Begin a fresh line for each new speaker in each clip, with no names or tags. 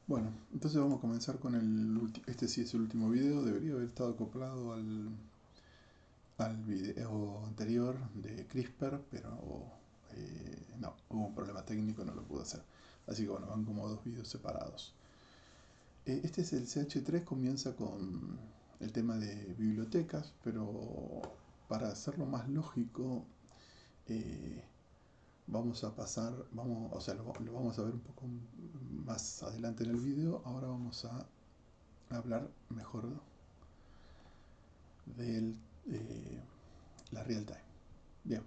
Bueno, entonces vamos a comenzar con este sí es el último video, debería haber estado acoplado al video anterior de CRISPR, pero no, hubo un problema técnico, no lo pude hacer. Así que bueno, van como dos videos separados. Este es el CH3, comienza con el tema de bibliotecas, pero para hacerlo más lógico, eh, vamos a pasar, o sea, lo vamos a ver un poco más adelante en el video. Ahora vamos a hablar mejor de la real time. Bien,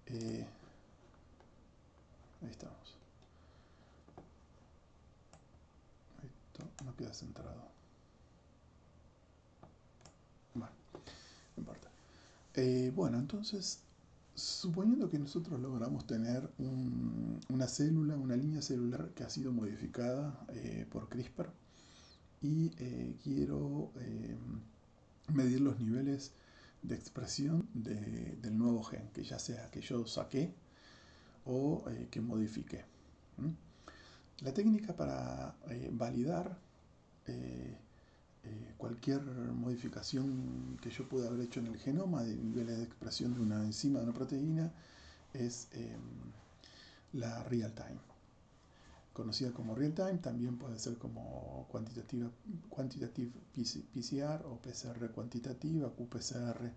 eh, ahí estamos. Esto no queda centrado. Bueno, no importa. Bueno, entonces, suponiendo que nosotros logramos tener una célula, una línea celular que ha sido modificada por CRISPR y quiero medir los niveles de expresión del nuevo gen, que ya sea que yo saqué o que modifiqué. ¿Mm? La técnica para validar eh, cualquier modificación que yo pueda haber hecho en el genoma de niveles de expresión de una enzima, de una proteína, es la real time. Conocida como real time, también puede ser como quantitative PCR o PCR cuantitativa, qPCR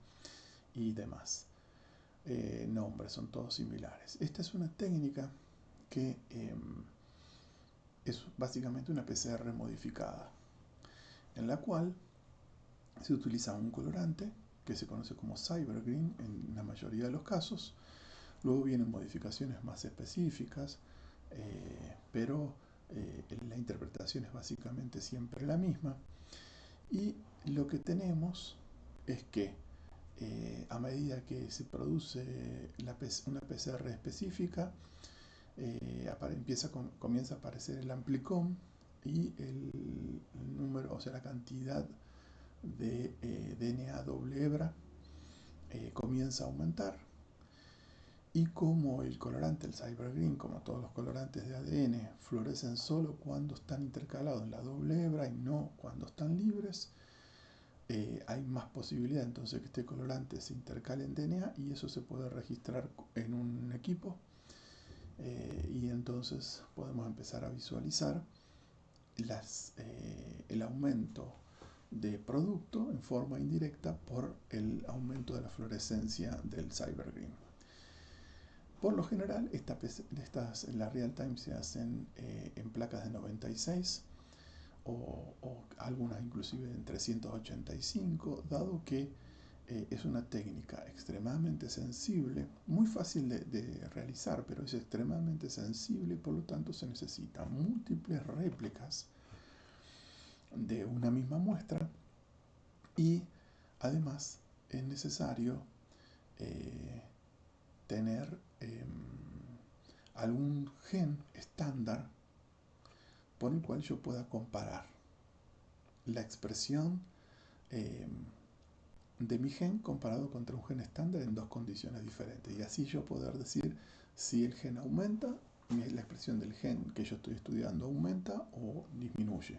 y demás. Nombres son todos similares. Esta es una técnica que es básicamente una PCR modificada, en la cual se utiliza un colorante que se conoce como cybergreen en la mayoría de los casos. Luego vienen modificaciones más específicas, pero la interpretación es básicamente siempre la misma. Y lo que tenemos es que a medida que se produce una PCR específica, comienza a aparecer el amplicón y el número, o sea, la cantidad de DNA doble hebra comienza a aumentar. Y como el colorante, el cybergreen, como todos los colorantes de ADN, florecen solo cuando están intercalados en la doble hebra y no cuando están libres, hay más posibilidad entonces que este colorante se intercale en DNA y eso se puede registrar en un equipo, y entonces podemos empezar a visualizar el aumento de producto en forma indirecta por el aumento de la fluorescencia del cybergreen. Por lo general, la real time se hacen en placas de 96 o algunas inclusive en 385, dado que es una técnica extremadamente sensible, muy fácil de realizar, pero es extremadamente sensible y por lo tanto se necesitan múltiples réplicas de una misma muestra y además es necesario eh, tener algún gen estándar por el cual yo pueda comparar la expresión eh, de mi gen comparado contra un gen estándar en dos condiciones diferentes. Y así yo poder decir si el gen aumenta, la expresión del gen que yo estoy estudiando aumenta o disminuye,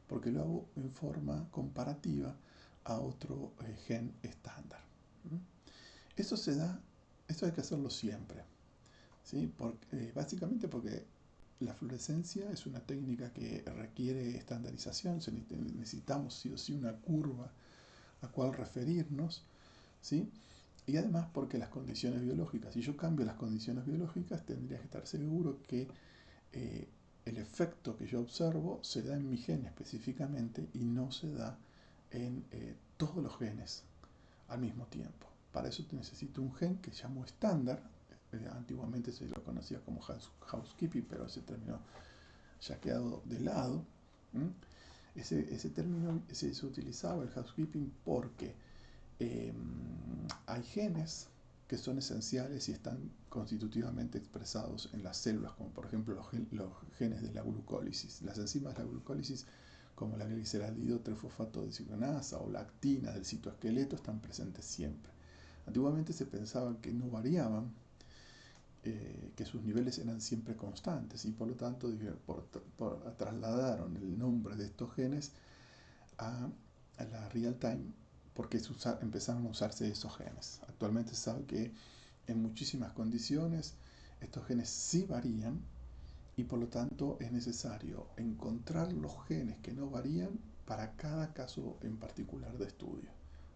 porque lo hago en forma comparativa a otro gen estándar. Eso se da, eso hay que hacerlo siempre, ¿sí? Básicamente porque la fluorescencia es una técnica que requiere estandarización, necesitamos sí o sí una curva a cual referirnos, ¿sí? Y además porque las condiciones biológicas, si yo cambio las condiciones biológicas, tendría que estar seguro que eh, el efecto que yo observo se da en mi gen específicamente y no se da en todos los genes al mismo tiempo. Para eso necesito un gen que llamo estándar. Antiguamente se lo conocía como housekeeping, pero ese término ya ha quedado de lado. Ese término se utilizaba, el housekeeping, porque eh, hay genes que son esenciales y están constitutivamente expresados en las células, como por ejemplo los genes de la glucólisis. Las enzimas de la glucólisis, como la gliceraldido trifosfato deshidrogenasa o la actina del citoesqueleto, están presentes siempre. Antiguamente se pensaba que no variaban que sus niveles eran siempre constantes y por lo tanto trasladaron el nombre de estos genes a la real time porque empezaron a usarse esos genes. Actualmente se sabe que en muchísimas condiciones estos genes sí varían y por lo tanto es necesario encontrar los genes que no varían para cada caso en particular de estudio.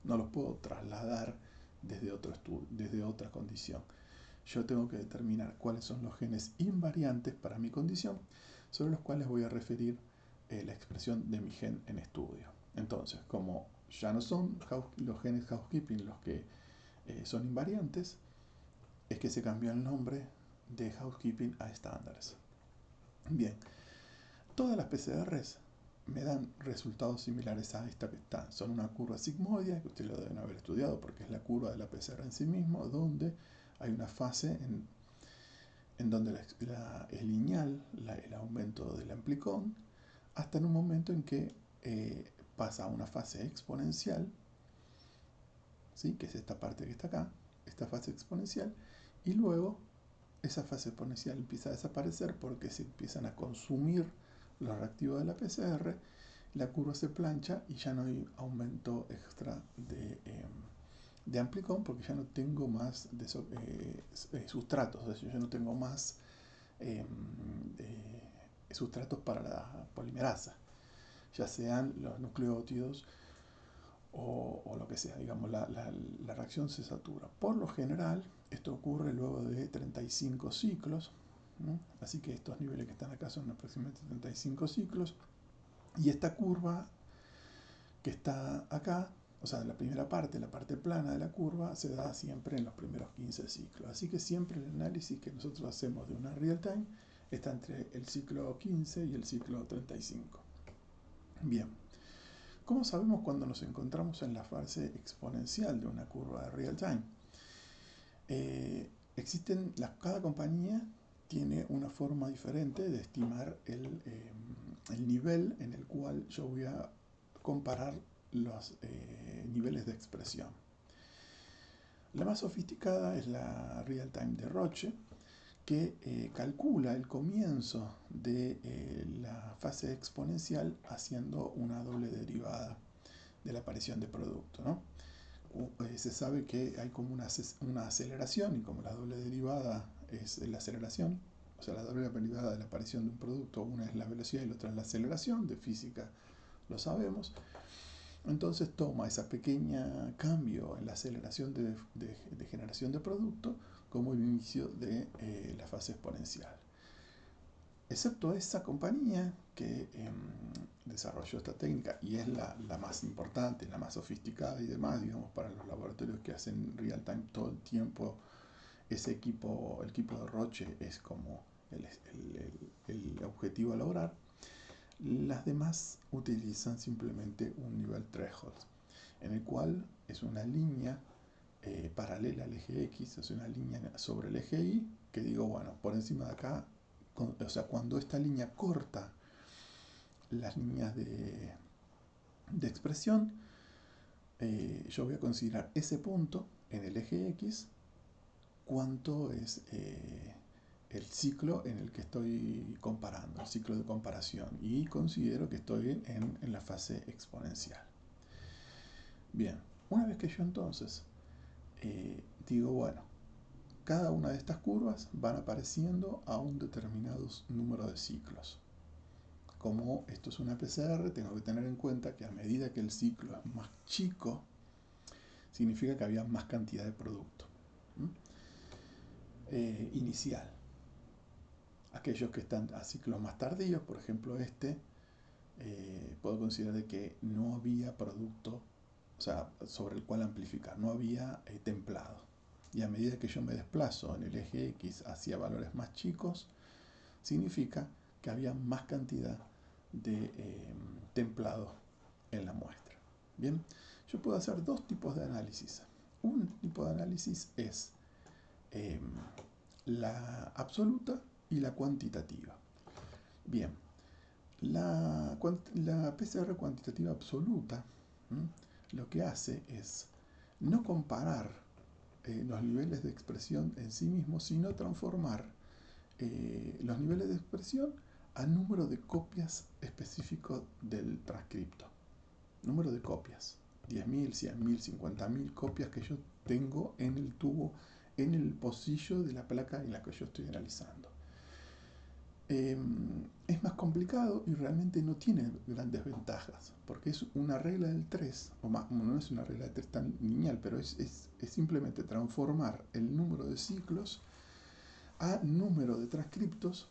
No los puedo trasladar desde otro estudio, desde otra condición. Yo tengo que determinar cuáles son los genes invariantes para mi condición, sobre los cuales voy a referir la expresión de mi gen en estudio. Entonces, como ya no son los genes housekeeping los que son invariantes, es que se cambió el nombre de housekeeping a estándares. Bien, todas las PCRs me dan resultados similares a esta que están. Son una curva sigmoidea, que ustedes lo deben haber estudiado porque es la curva de la PCR en sí mismo, donde hay una fase en donde es lineal el aumento del amplicón, hasta en un momento en que pasa a una fase exponencial, ¿sí? Que es esta parte que está acá, esta fase exponencial, y luego esa fase exponencial empieza a desaparecer porque se empiezan a consumir los reactivos de la PCR, la curva se plancha y ya no hay aumento extra de amplicón porque ya no tengo más sustratos, es decir, yo no tengo más sustratos para la polimerasa, ya sean los nucleótidos o lo que sea, digamos, la reacción se satura. Por lo general, esto ocurre luego de 35 ciclos, ¿no? Así que estos niveles que están acá son aproximadamente 35 ciclos, y esta curva que está acá, o sea, la primera parte, la parte plana de la curva, se da siempre en los primeros 15 ciclos. Así que siempre el análisis que nosotros hacemos de una real time está entre el ciclo 15 y el ciclo 35. Bien. ¿Cómo sabemos cuando nos encontramos en la fase exponencial de una curva de real time? Cada compañía tiene una forma diferente de estimar el nivel en el cual yo voy a comparar los niveles de expresión. La más sofisticada es la real time de Roche, que calcula el comienzo de la fase exponencial haciendo una doble derivada de la aparición de producto, ¿no? Se sabe que hay como una aceleración, y como la doble derivada es la aceleración, o sea, la doble derivada de la aparición de un producto, una es la velocidad y la otra es la aceleración, de física lo sabemos. Entonces toma ese pequeño cambio en la aceleración de generación de producto como el inicio de la fase exponencial. Excepto esa compañía que desarrolló esta técnica y es la más importante, la más sofisticada y demás, digamos, para los laboratorios que hacen real time todo el tiempo. Ese equipo, el equipo de Roche, es como el objetivo a lograr. Las demás utilizan simplemente un nivel threshold, en el cual es una línea paralela al eje X, es una línea sobre el eje Y, que digo, bueno, por encima de acá, o sea, cuando esta línea corta las líneas de expresión, yo voy a considerar ese punto en el eje X, cuánto es el ciclo en el que estoy comparando, el ciclo de comparación, y considero que estoy en la fase exponencial. Bien, una vez que yo entonces digo, bueno, cada una de estas curvas van apareciendo a un determinado número de ciclos. Como esto es una PCR, tengo que tener en cuenta que a medida que el ciclo es más chico, significa que había más cantidad de producto inicial. Aquellos que están a ciclos más tardíos, por ejemplo puedo considerar que no había producto, o sea, sobre el cual amplificar, no había templado. Y a medida que yo me desplazo en el eje X hacia valores más chicos, significa que había más cantidad de templado en la muestra. Bien, yo puedo hacer dos tipos de análisis. Un tipo de análisis es la absoluta y la cuantitativa. Bien, la PCR cuantitativa absoluta lo que hace es no comparar los niveles de expresión en sí mismos, sino transformar los niveles de expresión a número de copias específicos del transcripto. Número de copias. 10.000, 100.000, 50.000 copias que yo tengo en el tubo, en el pocillo de la placa en la que yo estoy analizando. Es más complicado y realmente no tiene grandes ventajas, porque es una regla del 3, o más, no es una regla del 3 tan lineal, pero es simplemente transformar el número de ciclos a número de transcriptos,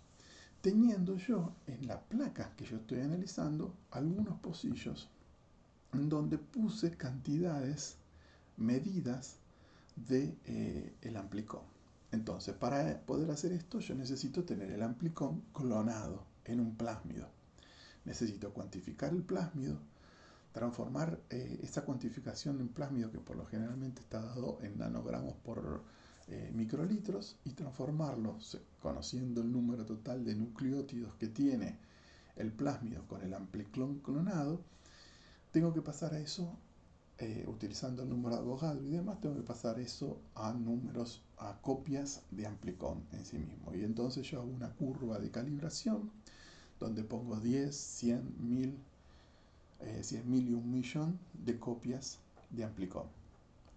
teniendo yo en la placa que yo estoy analizando algunos pocillos en donde puse cantidades medidas de el amplicón. Entonces, para poder hacer esto, yo necesito tener el amplicón clonado en un plásmido. Necesito cuantificar el plásmido, transformar esa cuantificación en plásmido, que por lo generalmente está dado en nanogramos por microlitros, y transformarlo, conociendo el número total de nucleótidos que tiene el plásmido con el amplicón clonado. Tengo que pasar a eso, utilizando el número de Avogadro y demás, tengo que pasar eso a números, a copias de amplicón en sí mismo. Y entonces yo hago una curva de calibración donde pongo 10, 100, 1000, 100.000 y 1.000.000 de copias de amplicón.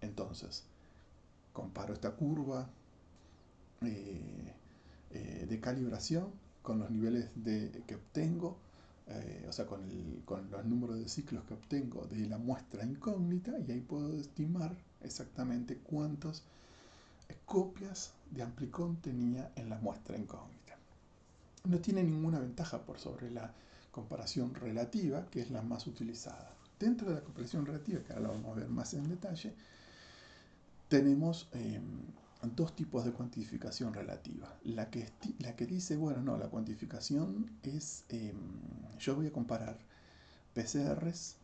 Entonces, comparo esta curva de calibración con los niveles que obtengo, o sea, con los números de ciclos que obtengo de la muestra incógnita, y ahí puedo estimar exactamente cuántas copias de amplicón tenía en la muestra incógnita. No tiene ninguna ventaja por sobre la comparación relativa, que es la más utilizada. Dentro de la comparación relativa, que ahora la vamos a ver más en detalle, tenemos dos tipos de cuantificación relativa. La que dice, bueno, no, la cuantificación es, yo voy a comparar PCRs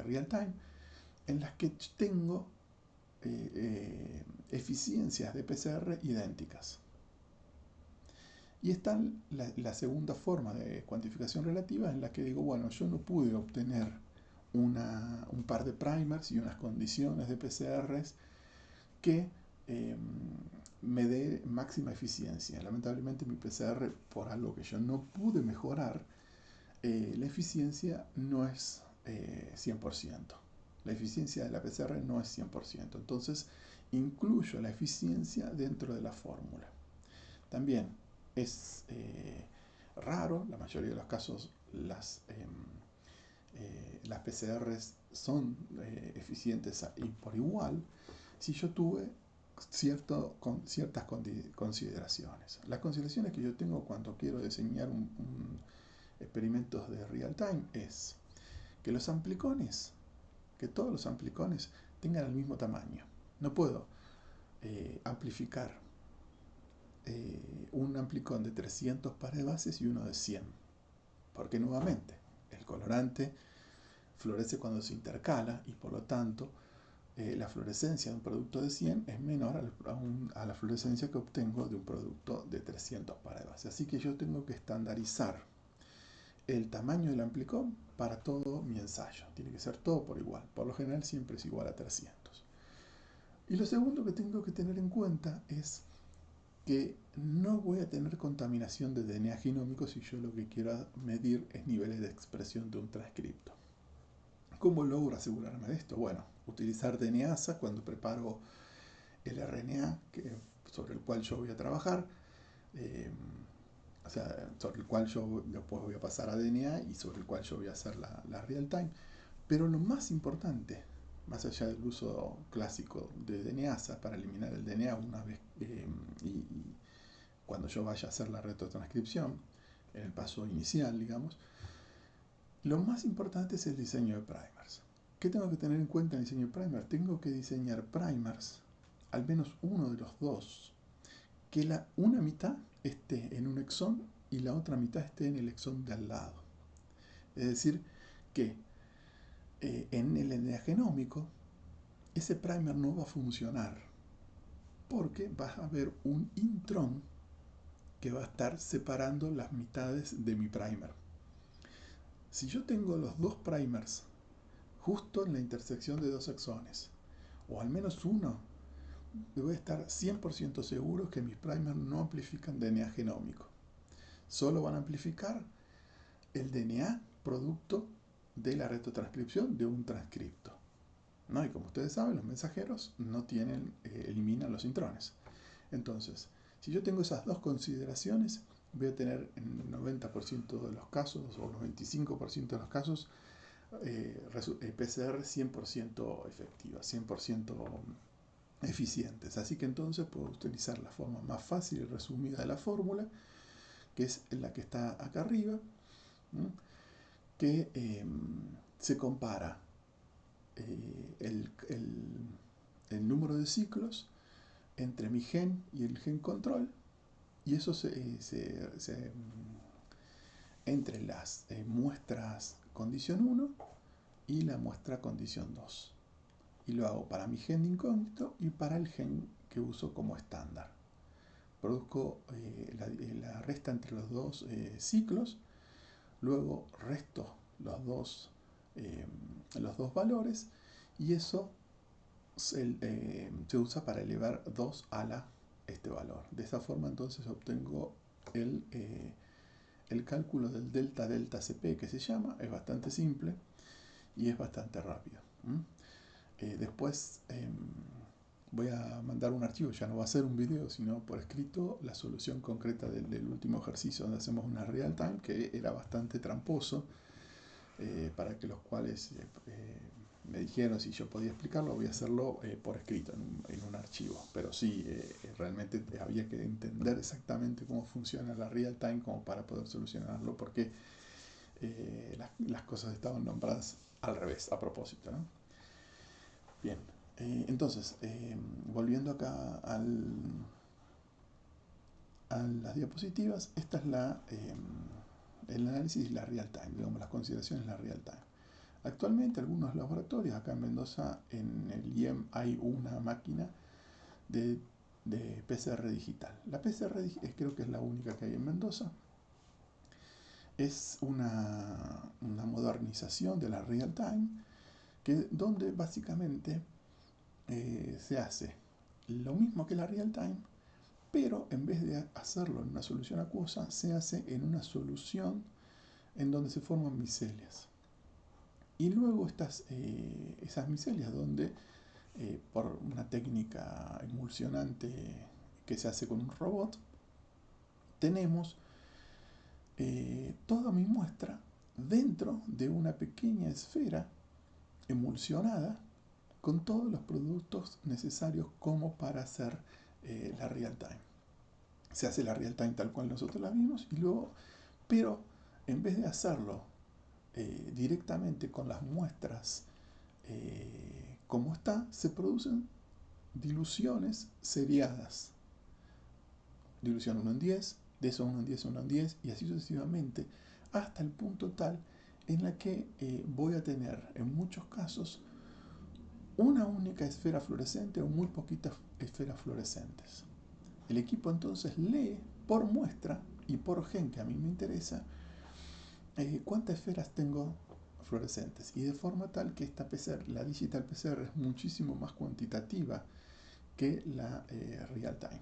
real time en las que tengo eficiencias de PCR idénticas. Y está la segunda forma de cuantificación relativa, en la que digo, bueno, yo no pude obtener un par de primers y unas condiciones de PCRs que me dé máxima eficiencia. Lamentablemente mi PCR, por algo que yo no pude mejorar, la eficiencia no es 100%. La eficiencia de la PCR no es 100%. Entonces, incluyo la eficiencia dentro de la fórmula. También es raro, la mayoría de los casos las PCRs son eficientes por igual si yo tuve ciertas consideraciones. Las consideraciones que yo tengo cuando quiero diseñar experimentos de real time es que todos los amplicones tengan el mismo tamaño. No puedo amplificar un amplicón de 300 pares de bases y uno de 100, porque nuevamente el colorante florece cuando se intercala, y por lo tanto la fluorescencia de un producto de 100 es menor a la fluorescencia que obtengo de un producto de 300 pares de bases. Así que yo tengo que estandarizar el tamaño del amplicón para todo mi ensayo. Tiene que ser todo por igual. Por lo general siempre es igual a 300. Y lo segundo que tengo que tener en cuenta es que no voy a tener contaminación de DNA genómico si yo lo que quiero medir es niveles de expresión de un transcripto. ¿Cómo logro asegurarme de esto? Bueno, utilizar DNAsa cuando preparo el RNA sobre el cual yo voy a trabajar, o sea, sobre el cual yo después voy a pasar a DNA y sobre el cual yo voy a hacer la real time. Pero lo más importante, más allá del uso clásico de DNAsa para eliminar el DNA una vez y cuando yo vaya a hacer la retrotranscripción, en el paso inicial, digamos, lo más importante es el diseño de primers. ¿Qué tengo que tener en cuenta en el diseño de primers? Tengo que diseñar primers, al menos uno de los dos, que una mitad esté en un exón y la otra mitad esté en el exón de al lado. Es decir, que en el DNA genómico ese primer no va a funcionar porque va a haber un intrón que va a estar separando las mitades de mi primer. Si yo tengo los dos primers justo en la intersección de dos exones, o al menos uno voy a estar 100% seguro que mis primers no amplifican DNA genómico. Solo van a amplificar el DNA producto de la retrotranscripción de un transcripto, ¿no? Y como ustedes saben, los mensajeros no tienen, eliminan los intrones. Entonces, si yo tengo esas dos consideraciones, voy a tener en el 90% de los casos o el 95% de los casos PCR 100% efectivas, 100% eficientes. Así que entonces puedo utilizar la forma más fácil y resumida de la fórmula, que es la que está acá arriba, ¿no? Que se compara el número de ciclos entre mi gen y el gen control, y eso entre las muestras condición 1 y la muestra condición 2. Y lo hago para mi gen de incógnito y para el gen que uso como estándar. Produzco la resta entre los dos ciclos, luego resto los dos valores, y eso se usa para elevar 2 a este valor. De esa forma entonces obtengo el cálculo del delta CP, que se llama. Es bastante simple y es bastante rápido. Después voy a mandar un archivo, ya no va a ser un video, sino por escrito, la solución concreta del último ejercicio donde hacemos una real time, que era bastante tramposo, para que los cuales me dijeron si yo podía explicarlo. Voy a hacerlo por escrito en un archivo, pero sí, realmente había que entender exactamente cómo funciona la real time como para poder solucionarlo, porque las cosas estaban nombradas al revés, a propósito, ¿no? Bien, entonces, volviendo acá a las diapositivas, esta es el análisis de la real time, digamos, las consideraciones de la real time. Actualmente, algunos laboratorios, acá en Mendoza, en el IEM, hay una máquina de PCR digital. La PCR creo que es la única que hay en Mendoza. Es una modernización de la real time, donde básicamente se hace lo mismo que la real time, pero en vez de hacerlo en una solución acuosa, se hace en una solución en donde se forman micelias. Y luego esas micelias, donde por una técnica emulsionante que se hace con un robot, tenemos toda mi muestra dentro de una pequeña esfera emulsionada con todos los productos necesarios como para hacer la real time. Se hace la real time tal cual nosotros la vimos, y luego, pero en vez de hacerlo directamente con las muestras como está, se producen diluciones seriadas. Dilución 1 en 10, de eso 1 en 10, 1 en 10, y así sucesivamente, hasta el punto tal en la que voy a tener, en muchos casos, una única esfera fluorescente o muy poquitas esferas fluorescentes. El equipo entonces lee por muestra y por gen que a mí me interesa cuántas esferas tengo fluorescentes, y de forma tal que esta PCR, la digital PCR, es muchísimo más cuantitativa que la real time.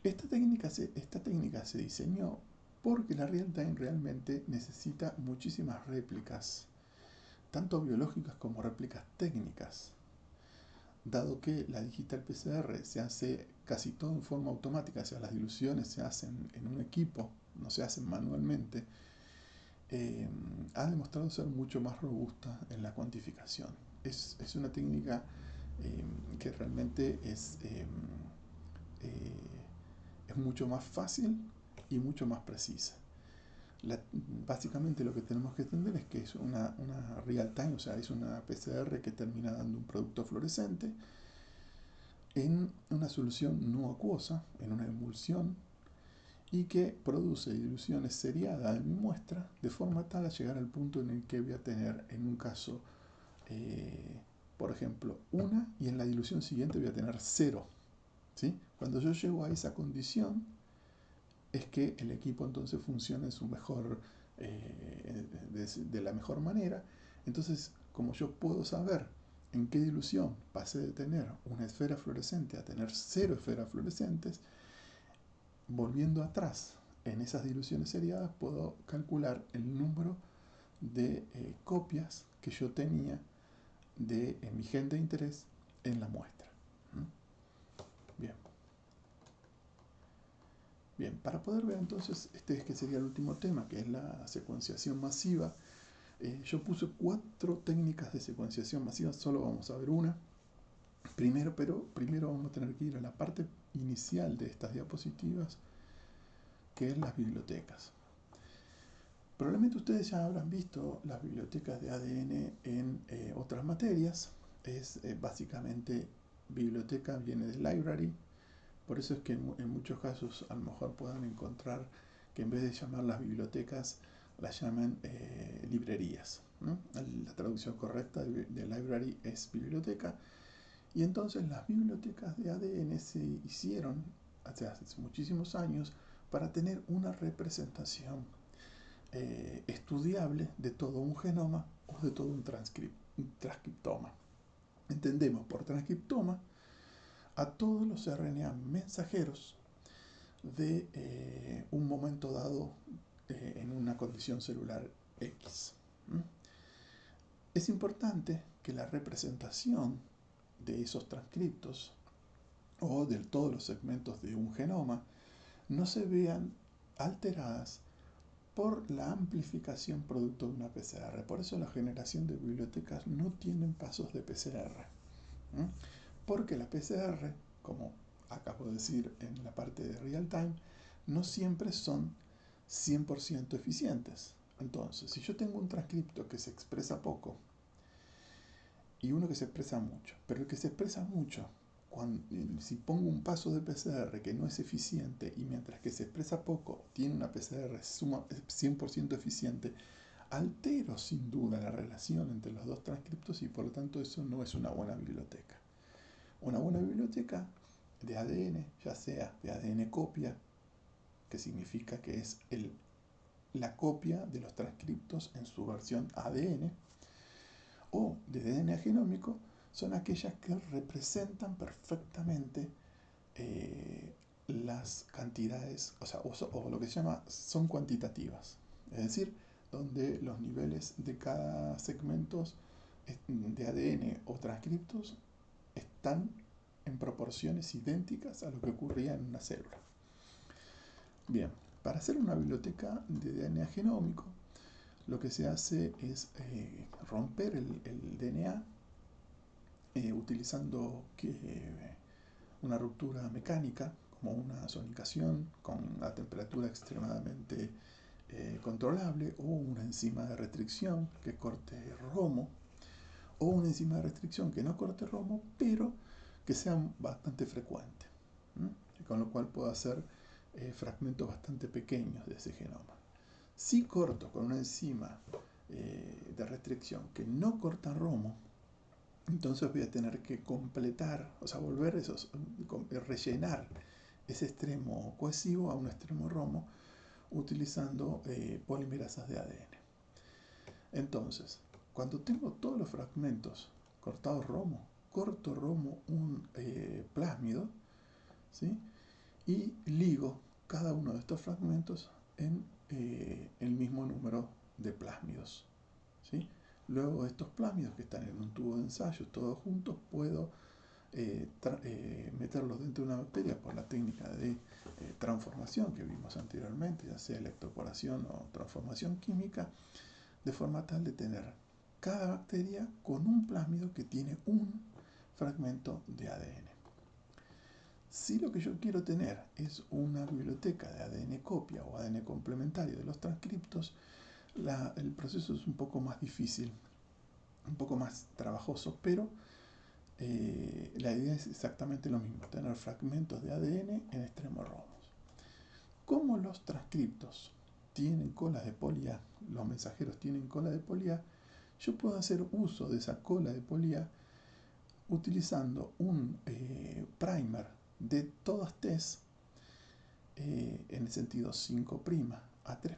Esta técnica se diseñó porque la real time realmente necesita muchísimas réplicas, tanto biológicas como réplicas técnicas, dado que la digital PCR se hace casi todo en forma automática. O sea, las diluciones se hacen en un equipo, no se hacen manualmente. Ha demostrado ser mucho más robusta en la cuantificación. Es una técnica que realmente es mucho más fácil y mucho más precisa. Básicamente lo que tenemos que entender es que es una real time, o sea, es una PCR que termina dando un producto fluorescente en una solución no acuosa, en una emulsión, y que produce diluciones seriadas de mi muestra, de forma tal a llegar al punto en el que voy a tener, en un caso, por ejemplo, una, y en la dilución siguiente voy a tener 0. ¿Sí? Cuando yo llego a esa condición, es que el equipo entonces funciona en su mejor, de la mejor manera. Entonces, como yo puedo saber ¿En qué dilución pasé de tener una esfera fluorescente a tener 0 esferas fluorescentes? Volviendo atrás en esas diluciones seriadas, puedo calcular el número de copias que yo tenía de mi gen de interés en la muestra. Bien. Bien, para poder ver entonces, este es que sería el último tema, que es la secuenciación masiva. Yo puse 4 técnicas de secuenciación masiva, solo vamos a ver una. Primero vamos a tener que ir a la parte inicial de estas diapositivas, que es las bibliotecas. Probablemente ustedes ya habrán visto las bibliotecas de ADN en otras materias. Es básicamente biblioteca, viene de library. Por eso es que en muchos casos a lo mejor puedan encontrar que en vez de llamar las bibliotecas, las llaman librerías, ¿no? La traducción correcta de library es biblioteca. Y entonces las bibliotecas de ADN se hicieron hace muchísimos años para tener una representación estudiable de todo un genoma o de todo un transcriptoma. Entendemos por transcriptoma a todos los RNA mensajeros de un momento dado en una condición celular X. Es importante que la representación de esos transcriptos o de todos los segmentos de un genoma no se vean alteradas por la amplificación producto de una PCR. Por eso la generación de bibliotecas no tienen pasos de PCR. Porque la PCR, como acabo de decir en la parte de real time, no siempre son 100% eficientes. Entonces, si yo tengo un transcripto que se expresa poco y uno que se expresa mucho, pero el que se expresa mucho, si pongo un paso de PCR que no es eficiente y mientras que se expresa poco tiene una PCR 100% eficiente, altero sin duda la relación entre los dos transcriptos y por lo tanto eso no es una buena biblioteca. Una buena biblioteca de ADN, ya sea de ADN copia, que significa que es la copia de los transcriptos en su versión ADN, o de DNA genómico, son aquellas que representan perfectamente las cantidades, o lo que se llama, son cuantitativas. Es decir, donde los niveles de cada segmento de ADN o transcriptos están en proporciones idénticas a lo que ocurría en una célula. Bien, para hacer una biblioteca de DNA genómico, lo que se hace es romper el DNA utilizando una ruptura mecánica, como una sonicación con una temperatura extremadamente controlable, o una enzima de restricción que corte romo, o una enzima de restricción que no corte romo, pero que sea bastante frecuente, con lo cual puedo hacer fragmentos bastante pequeños de ese genoma. Si corto con una enzima de restricción que no corta romo, entonces voy a tener que completar, rellenar ese extremo cohesivo a un extremo romo utilizando polimerasas de ADN. Entonces, cuando tengo todos los fragmentos cortados romo, corto romo un plásmido, ¿sí? Y ligo cada uno de estos fragmentos en el mismo número de plásmidos, ¿sí? Luego estos plásmidos que están en un tubo de ensayo todos juntos, puedo meterlos dentro de una bacteria por la técnica de transformación que vimos anteriormente, ya sea electroporación o transformación química, de forma tal de tener cada bacteria con un plásmido que tiene un fragmento de ADN. Si lo que yo quiero tener es una biblioteca de ADN copia o ADN complementario de los transcriptos, el proceso es un poco más difícil, un poco más trabajoso, pero la idea es exactamente lo mismo, tener fragmentos de ADN en extremos romos. Como los transcriptos tienen colas de poli A, los mensajeros tienen cola de poli A, yo puedo hacer uso de ''esa cola de poli A utilizando un primer de todas T's en el sentido 5' a 3'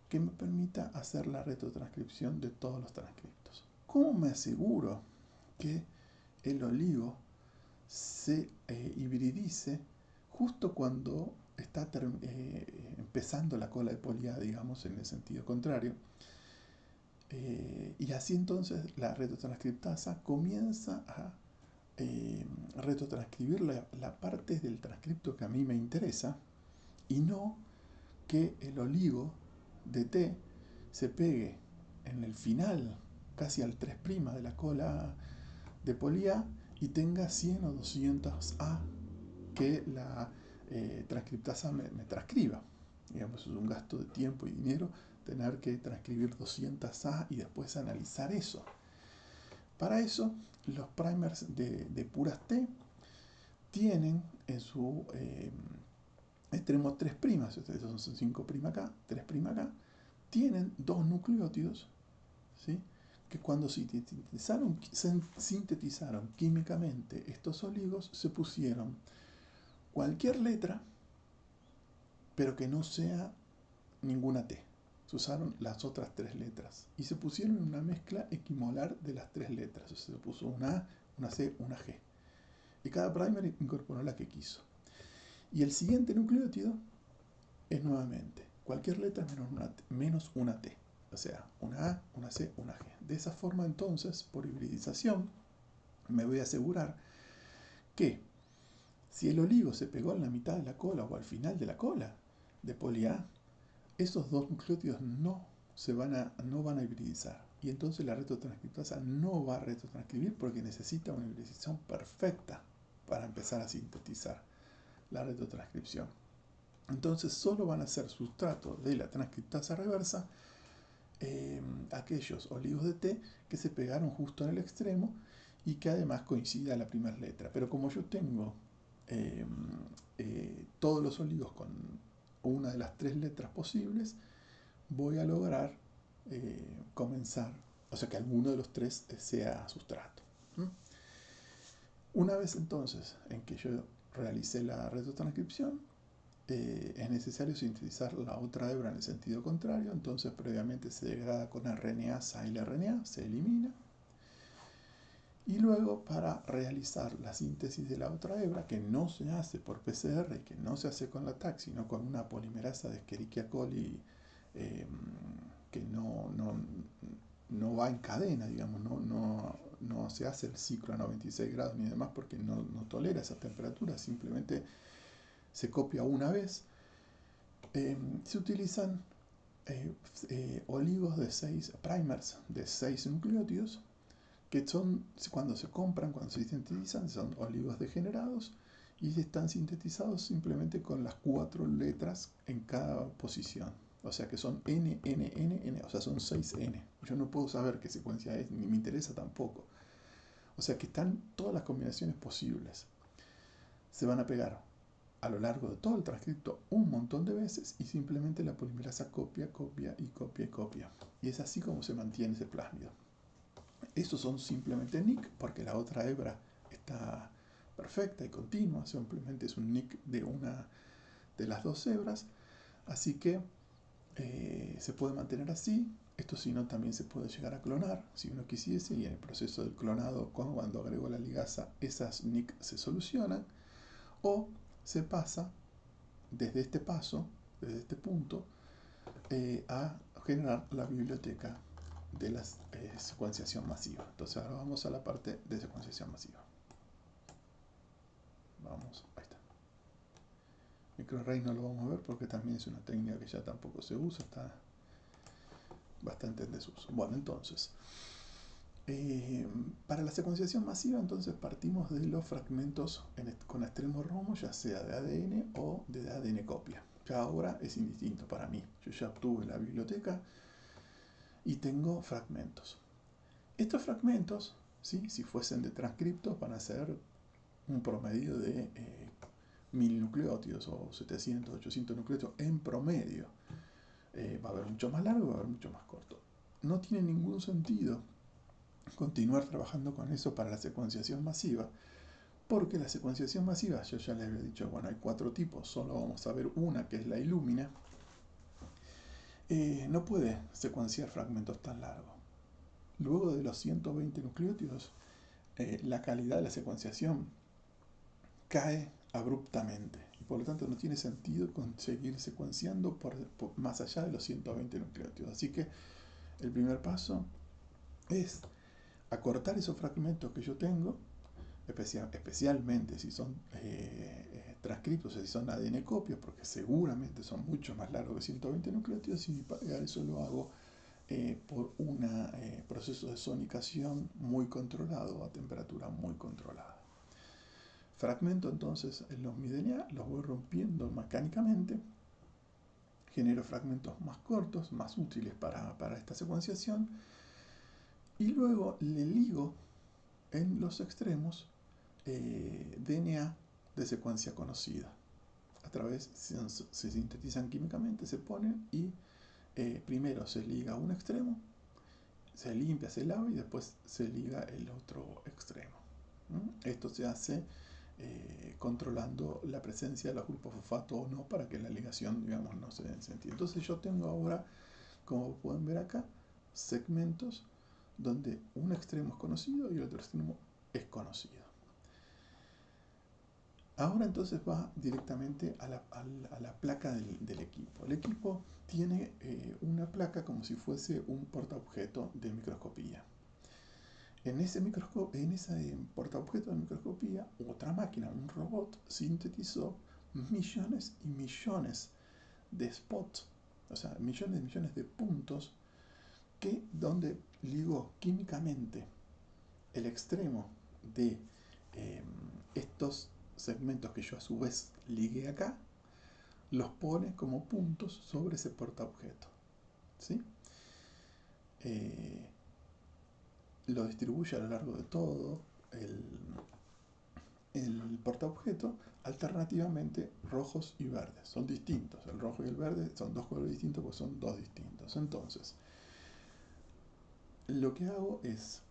que me permita hacer la retrotranscripción de todos los transcriptos. ¿Cómo me aseguro que el oligo se hibridice justo cuando está empezando la cola de poli A, digamos, en el sentido contrario. Y así entonces la retrotranscriptasa comienza a retrotranscribir la parte del transcripto que a mí me interesa, y no que el oligo de T se pegue en el final, casi al 3' de la cola de poli A, y tenga 100 o 200 A que la transcriptasa me transcriba. Digamos, es un gasto de tiempo y dinero tener que transcribir 200 A y después analizar eso. Para eso, los primers de puras T tienen en su extremo 3', estos son 5' acá, 3' acá, tienen dos nucleótidos, ¿sí?, que cuando sintetizaron químicamente estos oligos, se pusieron cualquier letra, pero que no sea ninguna T. Se usaron las otras 3 letras y se pusieron en una mezcla equimolar de las 3 letras. O sea, se puso una A, una C, una G. Y cada primer incorporó la que quiso. Y el siguiente nucleótido es nuevamente cualquier letra menos una T. O sea, una A, una C, una G. De esa forma, entonces, por hibridización, me voy a asegurar que si el oligo se pegó en la mitad de la cola o al final de la cola de poli A, esos dos nucleótidos no van a hibridizar. Y entonces la retrotranscriptasa no va a retrotranscribir porque necesita una hibridización perfecta para empezar a sintetizar la retrotranscripción. Entonces solo van a ser sustrato de la transcriptasa reversa aquellos oligos de T que se pegaron justo en el extremo y que además coincida la primera letra. Pero como yo tengo todos los oligos con una de las 3 letras posibles, voy a lograr comenzar, o sea que alguno de los 3 sea sustrato. Una vez entonces en que yo realicé la retrotranscripción, es necesario sintetizar la otra hebra en el sentido contrario. Entonces previamente se degrada con RNasa y la RNA se elimina, y luego para realizar la síntesis de la otra hebra, que no se hace por PCR y que no se hace con la TAC, sino con una polimerasa de Escherichia coli que no va en cadena, digamos, no se hace el ciclo a 96 grados ni demás porque no tolera esa temperatura, simplemente se copia una vez. Se utilizan oligos de 6 primers de 6 nucleótidos, que son, cuando se compran, cuando se sintetizan, son oligos degenerados y están sintetizados simplemente con las 4 letras en cada posición. O sea que son N, N, N, N, o sea son 6N. Yo no puedo saber qué secuencia es, ni me interesa tampoco. O sea que están todas las combinaciones posibles. Se van a pegar a lo largo de todo el transcripto un montón de veces y simplemente la polimerasa copia, copia y copia y copia. Y es así como se mantiene ese plásmido. Estos son simplemente nick porque la otra hebra está perfecta y continua, simplemente es un nick de una de las 2 hebras, así que se puede mantener así. Esto, si no, también se puede llegar a clonar si uno quisiese, y en el proceso del clonado, cuando agrego la ligasa, esas nick se solucionan, o se pasa desde este paso, desde este punto, a generar la biblioteca de la secuenciación masiva. Entonces ahora vamos a la parte de secuenciación masiva. Vamos, ahí está. MicroArray no lo vamos a ver porque también es una técnica que ya tampoco se usa, está bastante en desuso. Bueno, entonces, para la secuenciación masiva, entonces partimos de los fragmentos con extremo ROMO, ya sea de ADN o de ADN copia. Ya ahora es indistinto para mí. Yo ya obtuve la biblioteca y tengo fragmentos. Estos fragmentos, ¿sí?, si fuesen de transcriptos, van a ser un promedio de 1000 nucleótidos o 700, 800 nucleótidos en promedio. Va a haber mucho más largo, va a haber mucho más corto. No tiene ningún sentido continuar trabajando con eso para la secuenciación masiva, porque la secuenciación masiva, yo ya les había dicho, bueno, hay 4 tipos, solo vamos a ver una, que es la Illumina. No puede secuenciar fragmentos tan largos. Luego de los 120 nucleótidos, la calidad de la secuenciación cae abruptamente. Y por lo tanto no tiene sentido seguir secuenciando más allá de los 120 nucleótidos. Así que el primer paso es acortar esos fragmentos que yo tengo, especialmente si son transcriptos, si son ADN copias, porque seguramente son mucho más largos que 120 nucleótidos, y para eso lo hago por un proceso de sonicación muy controlado, a temperatura muy controlada. Fragmento entonces mi DNA, los voy rompiendo mecánicamente, genero fragmentos más cortos, más útiles para esta secuenciación, y luego le ligo en los extremos DNA de secuencia conocida. A través, se sintetizan químicamente, se ponen y primero se liga un extremo, se limpia, se lava y después se liga el otro extremo. Esto se hace controlando la presencia de los grupos fosfato o no, para que la ligación, digamos, no se den sentido. Entonces yo tengo ahora, como pueden ver acá, segmentos donde un extremo es conocido y el otro extremo es conocido. Ahora entonces va directamente a la placa del equipo. El equipo tiene una placa como si fuese un portaobjeto de microscopía. En ese portaobjeto de microscopía, otra máquina, un robot, sintetizó millones y millones de spots, o sea, millones y millones de puntos, donde ligó químicamente el extremo de estos segmentos que yo a su vez ligué acá, los pone como puntos sobre ese portaobjeto, ¿sí? Lo distribuye a lo largo de todo el portaobjeto, alternativamente rojos y verdes. Son distintos, el rojo y el verde son dos colores distintos, pues son dos distintos. Entonces, lo que hago es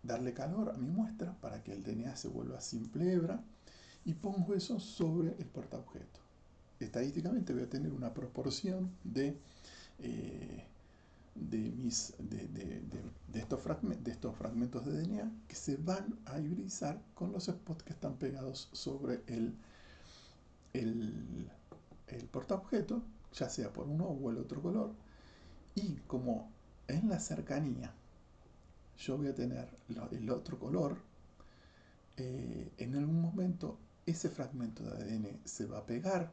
darle calor a mi muestra para que el DNA se vuelva simple hebra, y pongo eso sobre el portaobjeto. Estadísticamente voy a tener una proporción de estos fragmentos de DNA que se van a hibridizar con los spots que están pegados sobre el portaobjeto, ya sea por uno o el otro color. Y como en la cercanía yo voy a tener el otro color, en algún momento ese fragmento de ADN se va a pegar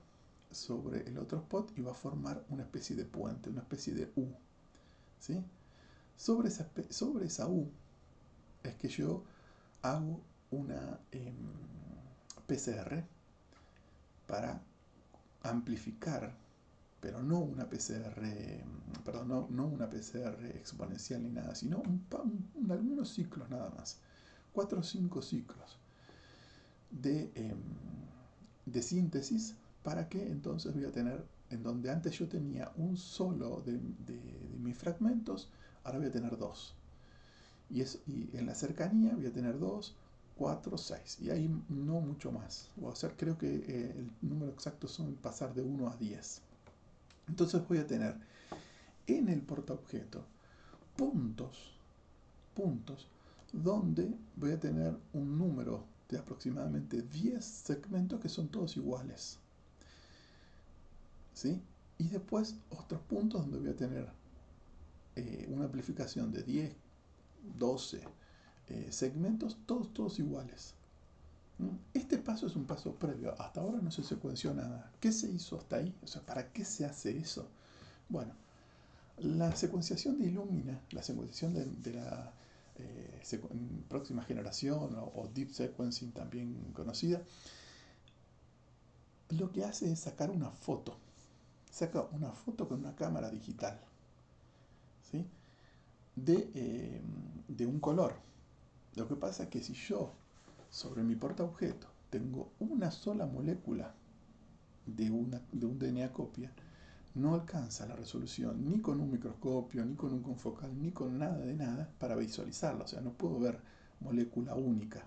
sobre el otro spot y va a formar una especie de puente, una especie de U, ¿sí? Sobre esa U es que yo hago una PCR para amplificar, pero no una PCR, perdón, no una PCR exponencial ni nada, sino algunos ciclos nada más, 4 o 5 ciclos de síntesis, para que entonces voy a tener, en donde antes yo tenía un solo de mis fragmentos, ahora voy a tener dos. Y en la cercanía voy a tener 2, 4, 6. Y ahí no mucho más. Voy a hacer, creo que el número exacto son pasar de 1 a 10. Entonces voy a tener en el portaobjeto puntos, donde voy a tener un número de aproximadamente 10 segmentos que son todos iguales, ¿sí? Y después otros puntos donde voy a tener una amplificación de 10, 12 segmentos, todos iguales. Este paso es un paso previo. Hasta ahora no se secuenció nada. ¿Qué se hizo hasta ahí? O sea, ¿para qué se hace eso? Bueno, la secuenciación de Illumina, la secuenciación de la próxima generación, o Deep Sequencing también conocida, lo que hace es sacar una foto. Saca una foto con una cámara digital, ¿sí? de un color. Lo que pasa es que si yo sobre mi portaobjeto tengo una sola molécula de un DNA copia, no alcanza la resolución ni con un microscopio, ni con un confocal, ni con nada de nada para visualizarla. O sea, no puedo ver molécula única.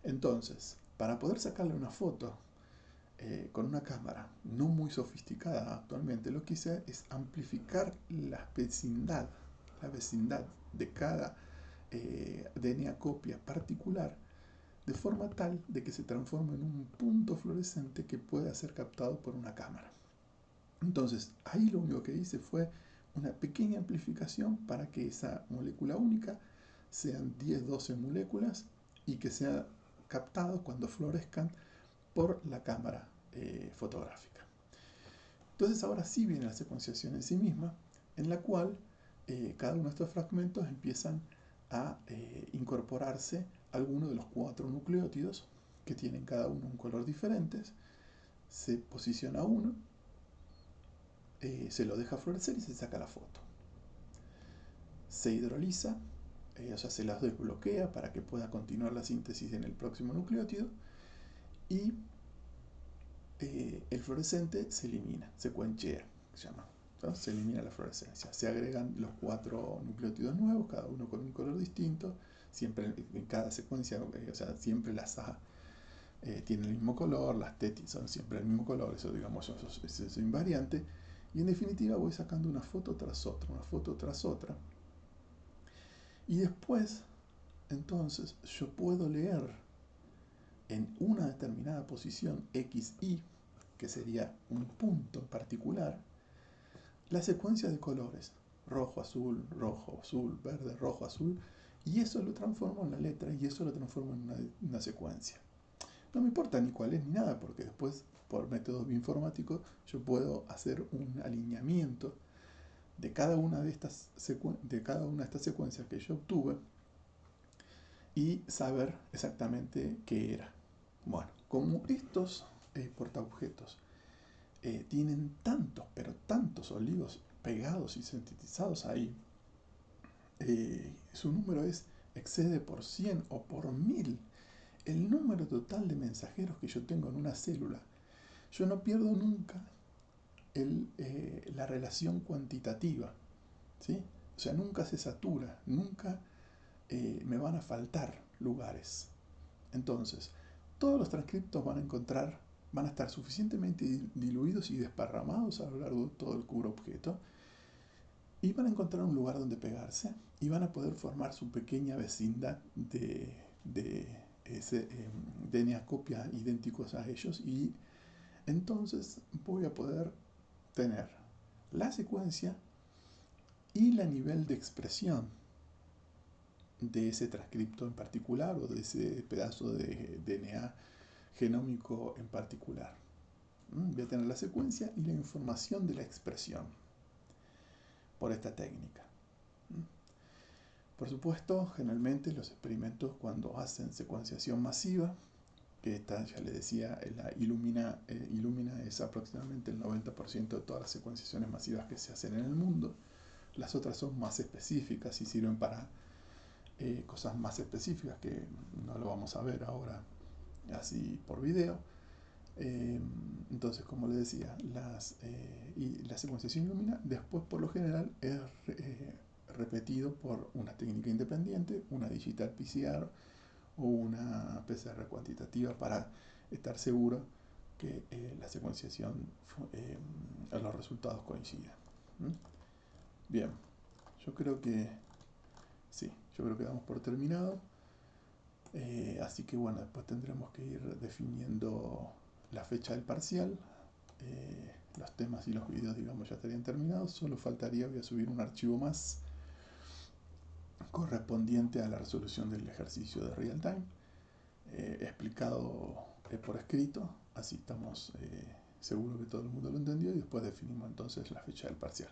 Entonces, para poder sacarle una foto con una cámara no muy sofisticada actualmente, lo que hice es amplificar la vecindad de cada DNA copia particular de forma tal de que se transforme en un punto fluorescente que pueda ser captado por una cámara. Entonces, ahí lo único que hice fue una pequeña amplificación para que esa molécula única sean 10-12 moléculas y que sea captado cuando florezcan por la cámara fotográfica. Entonces ahora sí viene la secuenciación en sí misma, en la cual cada uno de estos fragmentos empiezan a incorporarse algunos de los 4 nucleótidos que tienen cada uno un color diferente. Se posiciona uno, se lo deja florecer y se saca la foto. Se hidroliza, o sea, se las desbloquea para que pueda continuar la síntesis en el próximo nucleótido y el fluorescente se elimina, se quenchea, se llama. Entonces, se elimina la fluorescencia. Se agregan los 4 nucleótidos nuevos, cada uno con un color distinto. Siempre en cada secuencia, o sea, siempre las A tienen el mismo color, las T son siempre el mismo color, eso digamos es invariante. Y en definitiva voy sacando una foto tras otra, una foto tras otra. Y después, entonces, yo puedo leer en una determinada posición XY, que sería un punto en particular, la secuencia de colores, rojo, azul, verde, rojo, azul, y eso lo transformo en la letra y eso lo transformo en una secuencia. No me importa ni cuál es ni nada, porque después, por métodos bioinformáticos, yo puedo hacer un alineamiento de cada una de estas secuencias que yo obtuve y saber exactamente qué era. Bueno, como estos portaobjetos tienen tantos, pero tantos oligos pegados y sintetizados ahí, su número excede por 100 o por 1000 el número total de mensajeros que yo tengo en una célula. Yo no pierdo nunca la relación cuantitativa, ¿sí? O sea, nunca se satura, nunca me van a faltar lugares. Entonces, todos los transcriptos van a estar suficientemente diluidos y desparramados a lo largo de todo el cubro objeto y van a encontrar un lugar donde pegarse y van a poder formar su pequeña vecindad de DNA copia idénticos a ellos, y entonces voy a poder tener la secuencia y el nivel de expresión de ese transcripto en particular o de ese pedazo de DNA genómico en particular. Voy a tener la secuencia y la información de la expresión por esta técnica. Por supuesto, generalmente los experimentos cuando hacen secuenciación masiva, que esta, ya les decía, la Illumina es aproximadamente el 90% de todas las secuenciaciones masivas que se hacen en el mundo. Las otras son más específicas y sirven para cosas más específicas que no lo vamos a ver ahora así por video. Entonces, como les decía, la secuenciación Illumina después por lo general es repetido por una técnica independiente, una digital PCR o una PCR cuantitativa, para estar seguro que la secuenciación, los resultados coincidan. Bien, yo creo que sí, yo creo que damos por terminado. Así que bueno, después tendremos que ir definiendo la fecha del parcial. Los temas y los videos, digamos, ya estarían terminados. Solo faltaría, voy a subir un archivo más correspondiente a la resolución del ejercicio de real time, explicado por escrito. Así estamos seguros que todo el mundo lo entendió y después definimos entonces la fecha del parcial.